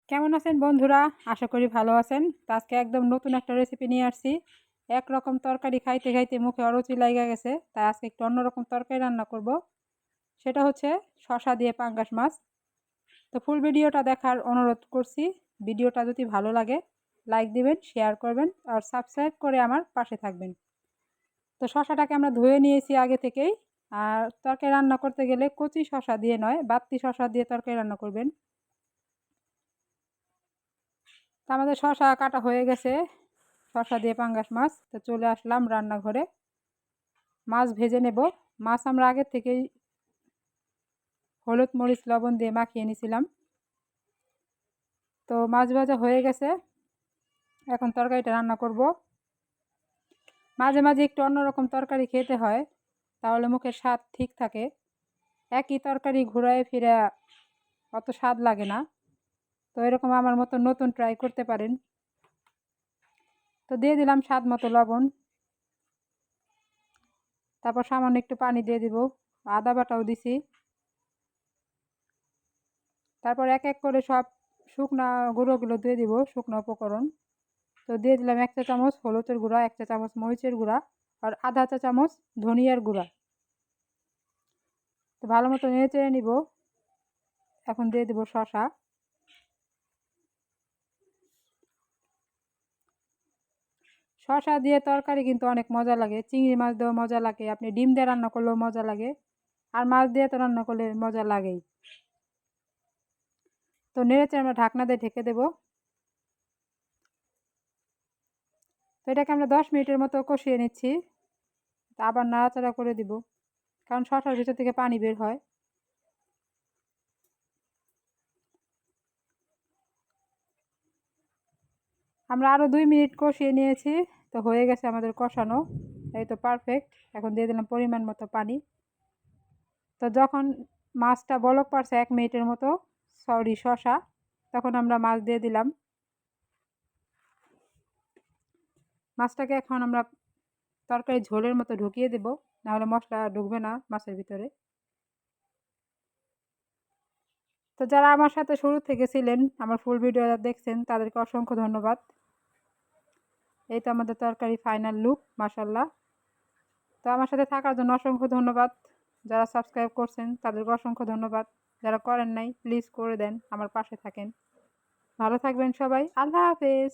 কেমন আছেন বন্ধুরা? আশা করি ভালো আছেন। তো আজকে একদম নতুন একটা রেসিপি নিয়ে আসছি। একরকম তরকারি খাইতে খাইতে মুখে অরুচি লাইগা গেছে, তাই আজকে একটু অন্যরকম তরকারি রান্না করব। সেটা হচ্ছে শসা দিয়ে পাঙ্গাস মাছ। তো ফুল ভিডিওটা দেখার অনুরোধ করছি। ভিডিওটা যদি ভালো লাগে লাইক দিবেন, শেয়ার করবেন আর সাবস্ক্রাইব করে আমার পাশে থাকবেন। তো শসাটাকে আমরা ধুয়ে নিয়েছি আগে থেকেই। আর তরকারি রান্না করতে গেলে কচি শসা দিয়ে নয়, বাড়তি শসা দিয়ে তরকারি রান্না করবেন। তো আমাদের শসা কাটা হয়ে গেছে, শসা দিয়ে পাঙ্গাস মাছ। তো চলে আসলাম রান্নাঘরে, মাছ ভেজে নেব। মাছ আমরা আগে থেকেই হলুদ মরিচ লবণ দিয়ে মাখিয়ে নিয়েছিলাম। তো মাছ ভাজা হয়ে গেছে, এখন তরকারিটা রান্না করব। মাঝে মাঝে একটু অন্যরকম তরকারি খেতে হয়, তাহলে মুখের স্বাদ ঠিক থাকে। একই তরকারি ঘুরায় ফিরে অত স্বাদ লাগে না। তো এরকম আমার মতো নতুন ট্রাই করতে পারেন। তো দিয়ে দিলাম স্বাদ মতো লবণ, তারপর সামান্য একটু পানি দিয়ে দিব, আদা বাটাও দিছি। তারপর এক এক করে সব শুকনা গুঁড়োগুলো দিয়ে দিব, শুকনো উপকরণ। তো দিয়ে দিলাম 1 চা চামচ হলুদের গুঁড়া, 1 চা চামচ মরিচের গুঁড়া আর আধা চা চামচ ধনিয়ার গুঁড়া। তো ভালো মতো নেড়ে চেড়ে নিব। এখন দিয়ে দিব শসা। শসা দিয়ে তরকারি কিন্তু অনেক মজা লাগে, চিংড়ি মাছ দিয়েও মজা লাগে, আপনি ডিম দিয়ে রান্না করলেও মজা লাগে, আর মাছ দিয়ে তো রান্না করলে মজা লাগেই। তো নেড়ে চেড়ে আমরা ঢাকনা দিয়ে ঢেকে দেব। তো এটাকে আমরা 10 মিনিটের মতো কষিয়ে নিচ্ছি। আবার নাড়াচাড়া করে দিব, কারণ শসার ভিতর থেকে পানি বের হয়। আমরা আরও 2 মিনিট কষিয়ে নিয়েছি। তো হয়ে গেছে আমাদের কষানো, এই তো পারফেক্ট। এখন দিয়ে দিলাম পরিমাণ মতো পানি। তো যখন মাছটা বলক পারছে 1 মিনিটের মতো, সরি শসা, তখন আমরা মাছ দিয়ে দিলাম। মাছটাকে এখন আমরা তরকারি ঝোলের মতো ঢুকিয়ে দেব, নাহলে মশলা ঢুকবে না মাছের ভিতরে। তো যারা আমার সাথে শুরু থেকে ছিলেন, আমার ফুল ভিডিও দেখছেন, তাদেরকে অসংখ্য ধন্যবাদ। এই তো আমাদের তরকারি ফাইনাল লুক, মাশাল্লাহ। তো আমার সাথে থাকার জন্য অসংখ্য ধন্যবাদ। যারা সাবস্ক্রাইব করছেন তাদেরকে অসংখ্য ধন্যবাদ। যারা করেন নাই প্লিজ করে দেন, আমার পাশে থাকেন। ভালো থাকবেন সবাই, আল্লাহ হাফেজ।